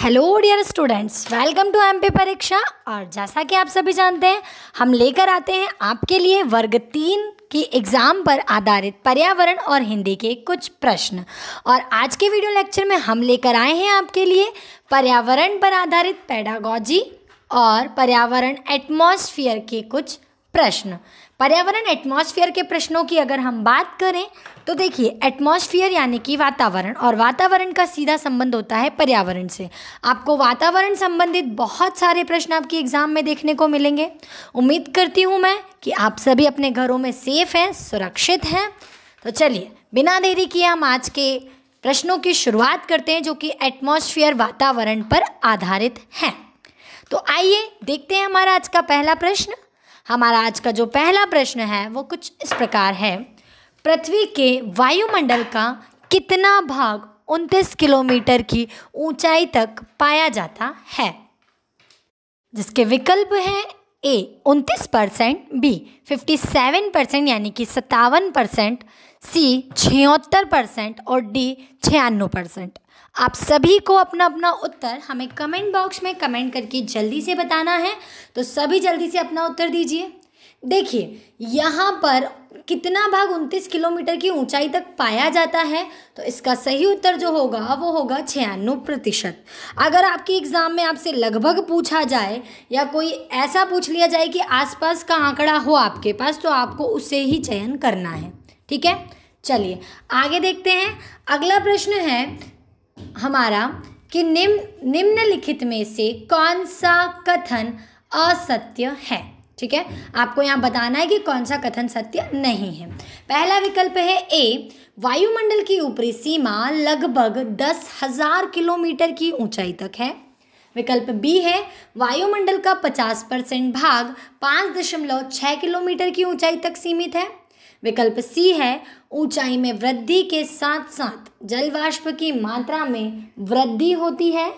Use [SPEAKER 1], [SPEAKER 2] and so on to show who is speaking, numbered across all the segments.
[SPEAKER 1] Hello dear students, welcome to MP परीक्षा। और जैसा कि आप सभी जानते हैं, हम लेकर आते हैं आपके लिए वर्ग 3 की एग्ज़ाम पर आधारित पर्यावरण और हिंदी के कुछ प्रश्न। और आज के वीडियो लेक्चर में हम लेकर आए हैं आपके लिए पर्यावरण पर आधारित पेडागॉजी और पर्यावरण एटमॉस्फेयर के कुछ प्रश्न। पर्यावरण एटमॉस्फेयर के प्रश्नों की अगर हम बात करें तो देखिए, एटमॉस्फेयर यानी कि वातावरण, और वातावरण का सीधा संबंध होता है पर्यावरण से। आपको वातावरण संबंधित बहुत सारे प्रश्न आपकी एग्जाम में देखने को मिलेंगे। उम्मीद करती हूँ मैं कि आप सभी अपने घरों में सेफ हैं, सुरक्षित हैं। तो चलिए बिना देरी किए हम आज के प्रश्नों की शुरुआत करते हैं, जो कि एटमॉस्फेयर वातावरण पर आधारित हैं। तो आइए देखते हैं हमारा आज का पहला प्रश्न। हमारा आज का जो पहला प्रश्न है वो कुछ इस प्रकार है। पृथ्वी के वायुमंडल का कितना भाग 29 किलोमीटर की ऊंचाई तक पाया जाता है? जिसके विकल्प हैं ए 29%, बी 57% यानी कि 57%, सी 76% और डी 96%। आप सभी को अपना अपना उत्तर हमें कमेंट बॉक्स में कमेंट करके जल्दी से बताना है। तो सभी जल्दी से अपना उत्तर दीजिए। देखिए, यहाँ पर कितना भाग 29 किलोमीटर की ऊंचाई तक पाया जाता है, तो इसका सही उत्तर जो होगा वो होगा 96%। अगर आपकी एग्ज़ाम में आपसे लगभग पूछा जाए या कोई ऐसा पूछ लिया जाए कि आसपास का आंकड़ा हो आपके पास, तो आपको उससे ही चयन करना है। ठीक है, चलिए आगे देखते हैं। अगला प्रश्न है हमारा कि निम्नलिखित में से कौन सा कथन असत्य है? ठीक है, आपको यहाँ बताना है कि कौन सा कथन सत्य नहीं है। पहला विकल्प है ए, वायुमंडल की ऊपरी सीमा लगभग 10,000 किलोमीटर की ऊंचाई तक है। विकल्प बी है, वायुमंडल का 50% भाग 5.6 किलोमीटर की ऊंचाई तक सीमित है। विकल्प सी है, ऊंचाई में वृद्धि के साथ साथ जल वाष्प की मात्रा में वृद्धि होती है।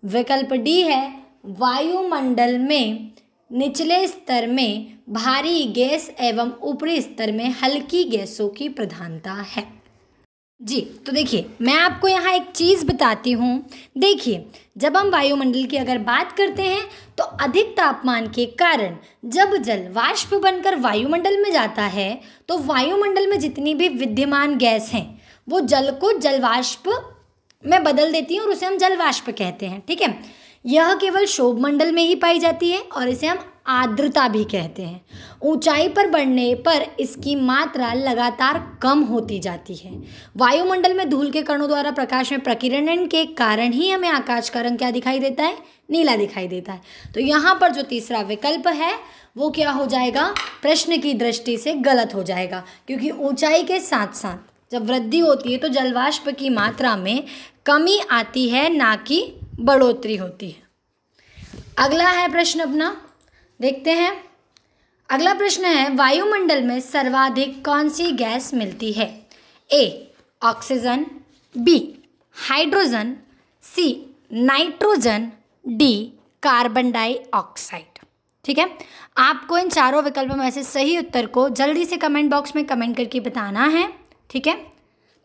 [SPEAKER 1] विकल्प डी है, वायुमंडल में निचले स्तर में भारी गैस एवं ऊपरी स्तर में हल्की गैसों की प्रधानता है। जी, तो देखिए मैं आपको यहाँ एक चीज़ बताती हूँ। देखिए, जब हम वायुमंडल की अगर बात करते हैं तो अधिक तापमान के कारण जब जल वाष्प बनकर वायुमंडल में जाता है तो वायुमंडल में जितनी भी विद्यमान गैस हैं वो जल को जल वाष्प में बदल देती हैं और उसे हम जल वाष्प कहते हैं। ठीक है, यह केवल क्षोभ मंडल में ही पाई जाती है और इसे हम आर्द्रता भी कहते हैं। ऊंचाई पर बढ़ने पर इसकी मात्रा लगातार कम होती जाती है। वायुमंडल में धूल के कणों द्वारा प्रकाश में प्रकीर्णन के कारण ही हमें आकाश का रंग क्या दिखाई देता है? नीला दिखाई देता है। तो यहाँ पर जो तीसरा विकल्प है वो क्या हो जाएगा? प्रश्न की दृष्टि से गलत हो जाएगा, क्योंकि ऊंचाई के साथ साथ जब वृद्धि होती है तो जलवाष्प की मात्रा में कमी आती है, ना कि बढ़ोतरी होती है। अगला है प्रश्न अपना, देखते हैं। अगला प्रश्न है, वायुमंडल में सर्वाधिक कौन सी गैस मिलती है? A oxygen, B hydrogen, C nitrogen, D carbon dioxide. ठीक है, आपको इन चारों विकल्पों में से सही उत्तर को जल्दी से कमेंट बॉक्स में कमेंट करके बताना है। ठीक है,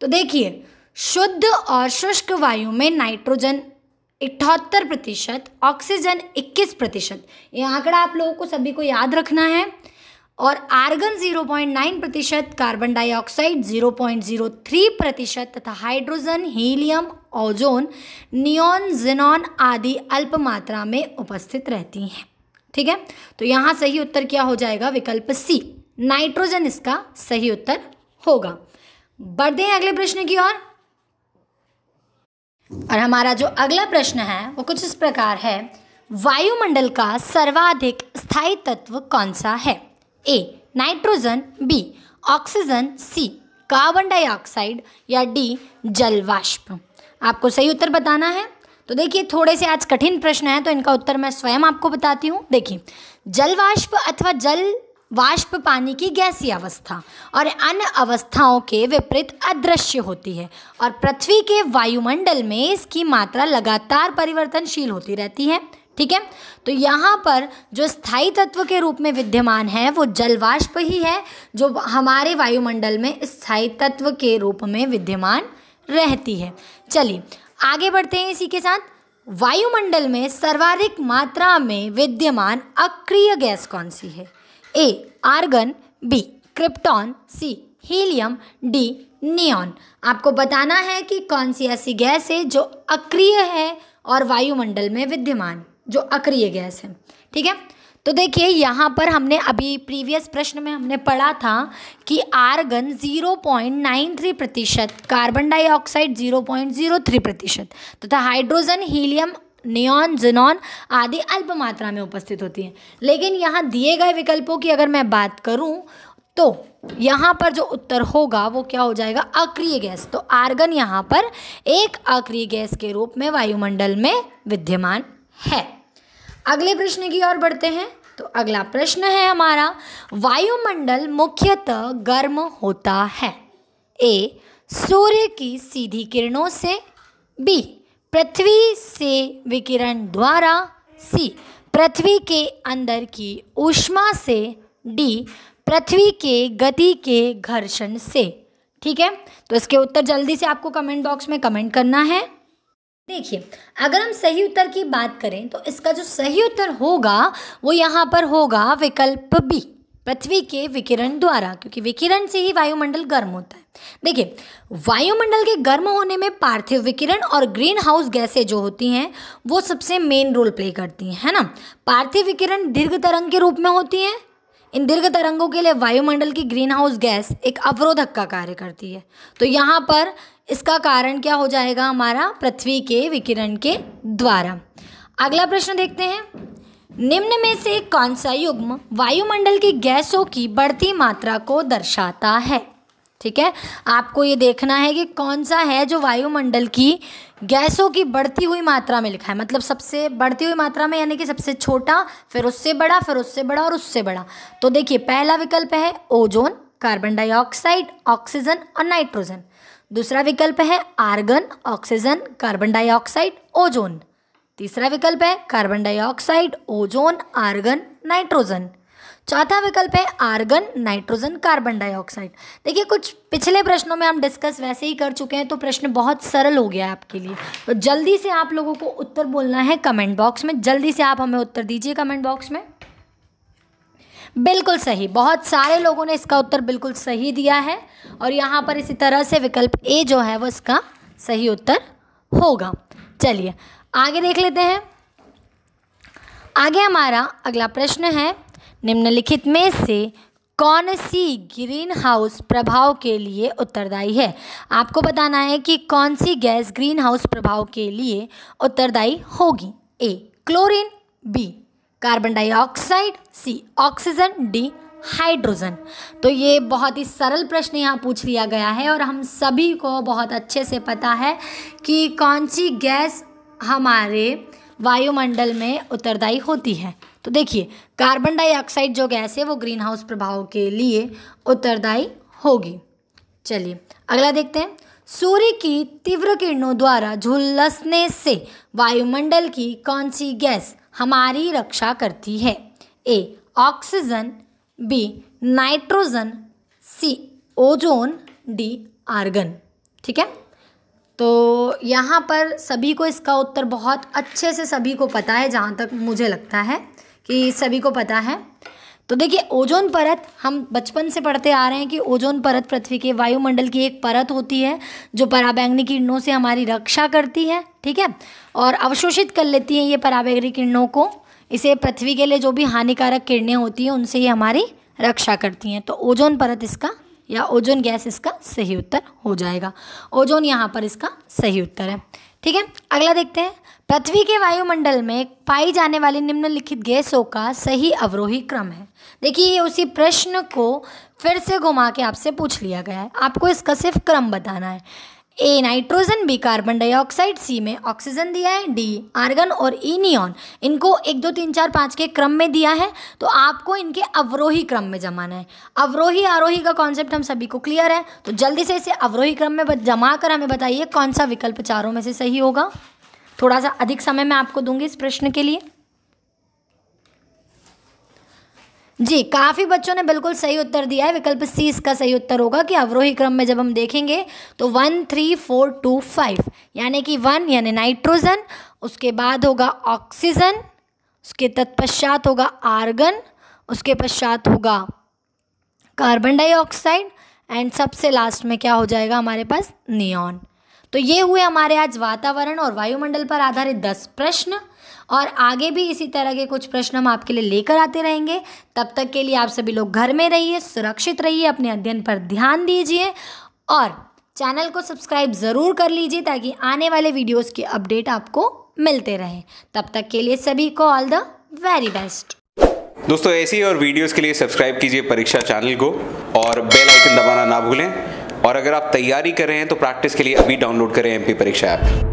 [SPEAKER 1] तो देखिए, शुद्ध और शुष्क वायु में नाइट्रोजन 78%, ऑक्सीजन 21%, ये आंकड़ा आप लोगों को सभी को याद रखना है। और आर्गन 0.9%, कार्बन डाइऑक्साइड 0.03% तथा hydrogen, helium, ozone, neon, xenon आदि अल्प मात्रा में उपस्थित रहती हैं। ठीक है, तो यहाँ सही उत्तर क्या हो जाएगा? विकल्प सी, नाइट्रोजन इसका सही उत्तर होगा। बढ़ते हैं अगले प्रश्न की ओर। और हमारा जो अगला प्रश्न है वो कुछ इस प्रकार है। वायुमंडल का सर्वाधिक स्थायी तत्व कौन सा है? A nitrogen, B oxygen, C carbon dioxide या डी जल वाष्प। आपको सही उत्तर बताना है। तो देखिए, थोड़े से आज कठिन प्रश्न है तो इनका उत्तर मैं स्वयं आपको बताती हूँ। देखिए, जल वाष्प अथवा जल वाष्प पानी की गैसीय अवस्था और अन्य अवस्थाओं के विपरीत अदृश्य होती है और पृथ्वी के वायुमंडल में इसकी मात्रा लगातार परिवर्तनशील होती रहती है। ठीक है, तो यहाँ पर जो स्थायी तत्व के रूप में विद्यमान है वो जल वाष्प ही है, जो हमारे वायुमंडल में स्थायी तत्व के रूप में विद्यमान रहती है। चलिए आगे बढ़ते हैं इसी के साथ। वायुमंडल में सर्वाधिक मात्रा में विद्यमान अक्रिय गैस कौन सी है? ए आर्गन, बी क्रिप्टॉन, सी हीलियम, डी नियॉन। आपको बताना है कि कौन सी ऐसी गैस है जो अक्रिय है और वायुमंडल में विद्यमान, जो अक्रिय गैस है। ठीक है, तो देखिए यहाँ पर हमने अभी प्रीवियस प्रश्न में हमने पढ़ा था कि आर्गन 0.93%, कार्बन डाइऑक्साइड 0.03% तथा हाइड्रोजन, हीलियम, नियॉन, जिनॉन आदि अल्प मात्रा में उपस्थित होती हैं। लेकिन यहाँ दिए गए विकल्पों की अगर मैं बात करूँ तो यहाँ पर जो उत्तर होगा वो क्या हो जाएगा? अक्रिय गैस। तो आर्गन यहाँ पर एक अक्रिय गैस के रूप में वायुमंडल में विद्यमान है। अगले प्रश्न की ओर बढ़ते हैं। तो अगला प्रश्न है हमारा, वायुमंडल मुख्यतः गर्म होता है। ए सूर्य की सीधी किरणों से, बी पृथ्वी से विकिरण द्वारा, सी पृथ्वी के अंदर की ऊष्मा से, डी पृथ्वी के गति के घर्षण से। ठीक है, तो इसके उत्तर जल्दी से आपको कमेंट बॉक्स में कमेंट करना है। देखिए, अगर हम सही उत्तर की बात करें तो इसका जो सही उत्तर होगा वो यहाँ पर होगा विकल्प बी, पृथ्वी के विकिरण द्वारा, क्योंकि विकिरण से ही वायुमंडल गर्म होता है। देखिए, वायुमंडल के गर्म होने में पार्थिव विकिरण और ग्रीन हाउस गैसें जो होती हैं वो सबसे मेन रोल प्ले करती हैं, है ना। पार्थिव विकिरण दीर्घ तरंग के रूप में होती हैं। इन दीर्घ तरंगों के लिए वायुमंडल की ग्रीन हाउस गैस एक अवरोधक का कार्य करती है। तो यहाँ पर इसका कारण क्या हो जाएगा हमारा? पृथ्वी के विकिरण के द्वारा। अगला प्रश्न देखते हैं, निम्न में से कौन सा युग्म वायुमंडल की गैसों की बढ़ती मात्रा को दर्शाता है? ठीक है, आपको ये देखना है कि कौन सा है जो वायुमंडल की गैसों की बढ़ती हुई मात्रा में लिखा है, मतलब सबसे बढ़ती हुई मात्रा में, यानी कि सबसे छोटा, फिर उससे बड़ा, फिर उससे बड़ा और उससे बड़ा। तो देखिए, पहला विकल्प है ओजोन, कार्बन डाइऑक्साइड, ऑक्सीजन और नाइट्रोजन। दूसरा विकल्प है argon, oxygen, carbon dioxide, ozone. तीसरा विकल्प है carbon dioxide, ozone, argon, nitrogen. चौथा विकल्प है आर्गन, नाइट्रोजन, कार्बन डाइऑक्साइड। देखिए, कुछ पिछले प्रश्नों में हम डिस्कस वैसे ही कर चुके हैं, तो प्रश्न बहुत सरल हो गया है आपके लिए। तो जल्दी से आप लोगों को उत्तर बोलना है कमेंट बॉक्स में। जल्दी से आप हमें उत्तर दीजिए कमेंट बॉक्स में। बिल्कुल सही, बहुत सारे लोगों ने इसका उत्तर बिल्कुल सही दिया है। और यहाँ पर इसी तरह से विकल्प ए जो है वो इसका सही उत्तर होगा। चलिए आगे देख लेते हैं। आगे हमारा अगला प्रश्न है, निम्नलिखित में से कौन सी ग्रीन हाउस प्रभाव के लिए उत्तरदायी है? आपको बताना है कि कौन सी गैस ग्रीन हाउस प्रभाव के लिए उत्तरदायी होगी। ए क्लोरीन, बी कार्बन डाइऑक्साइड, सी ऑक्सीजन, डी हाइड्रोजन। तो ये बहुत ही सरल प्रश्न यहाँ पूछ लिया गया है और हम सभी को बहुत अच्छे से पता है कि कौन सी गैस हमारे वायुमंडल में उत्तरदायी होती है। तो देखिए, कार्बन डाइऑक्साइड जो गैस है वो ग्रीन हाउस प्रभाव के लिए उत्तरदायी होगी। चलिए अगला देखते हैं, सूर्य की तीव्र किरणों द्वारा झुलसने से वायुमंडल की कौन सी गैस हमारी रक्षा करती है? A oxygen, B nitrogen, C ozone, D argon. ठीक है, तो यहाँ पर सभी को इसका उत्तर बहुत अच्छे से सभी को पता है, जहाँ तक मुझे लगता है कि सभी को पता है। तो देखिए, ओजोन परत हम बचपन से पढ़ते आ रहे हैं कि ओजोन परत पृथ्वी के वायुमंडल की एक परत होती है जो पराबैंगनी किरणों से हमारी रक्षा करती है। ठीक है, और अवशोषित कर लेती है ये पराबैंगनी किरणों को। इसे पृथ्वी के लिए जो भी हानिकारक किरणें होती हैं उनसे ये हमारी रक्षा करती हैं। तो ओजोन परत इसका या ओजोन गैस इसका सही उत्तर हो जाएगा। ओजोन यहाँ पर इसका सही उत्तर है। ठीक है, अगला देखते हैं, पृथ्वी के वायुमंडल में पाई जाने वाली निम्नलिखित गैसों का सही अवरोही क्रम है। देखिए, ये उसी प्रश्न को फिर से घुमा के आपसे पूछ लिया गया है, आपको इसका सिर्फ क्रम बताना है। A nitrogen, B carbon dioxide, सी में ऑक्सीजन दिया है, डी आर्गन और ई नियॉन। इनको 1 2 3 4 5 के क्रम में दिया है, तो आपको इनके अवरोही क्रम में जमाना है। अवरोही आरोही का कॉन्सेप्ट हम सभी को क्लियर है, तो जल्दी से इसे अवरोही क्रम में जमा कर हमें बताइए कौन सा विकल्प चारों में से सही होगा। थोड़ा सा अधिक समय मैं आपको दूंगी इस प्रश्न के लिए। जी, काफ़ी बच्चों ने बिल्कुल सही उत्तर दिया है। विकल्प सी इसका सही उत्तर होगा कि अवरोही क्रम में जब हम देखेंगे तो 1 3 4 2 5, यानी कि 1 यानी नाइट्रोजन, उसके बाद होगा ऑक्सीजन, उसके तत्पश्चात होगा आर्गन, उसके पश्चात होगा कार्बन डाइऑक्साइड एंड सबसे लास्ट में क्या हो जाएगा हमारे पास, नियॉन। तो ये हुए हमारे आज वातावरण और वायुमंडल पर आधारित 10 प्रश्न, और आगे भी इसी तरह के कुछ प्रश्न हम आपके लिए लेकर आते रहेंगे। तब तक के लिए आप सभी लोग घर में रहिए, सुरक्षित रहिए, अपने अध्ययन पर ध्यान दीजिए और चैनल को सब्सक्राइब ज़रूर कर लीजिए ताकि आने वाले वीडियोस की अपडेट आपको मिलते रहें। तब तक के लिए सभी को ऑल द वेरी बेस्ट।
[SPEAKER 2] दोस्तों ऐसी और वीडियोस के लिए सब्सक्राइब कीजिए परीक्षा चैनल को और बेल आइकन दबाना ना भूलें। और अगर आप तैयारी कर रहे हैं तो प्रैक्टिस के लिए अभी डाउनलोड करें MP परीक्षा ऐप।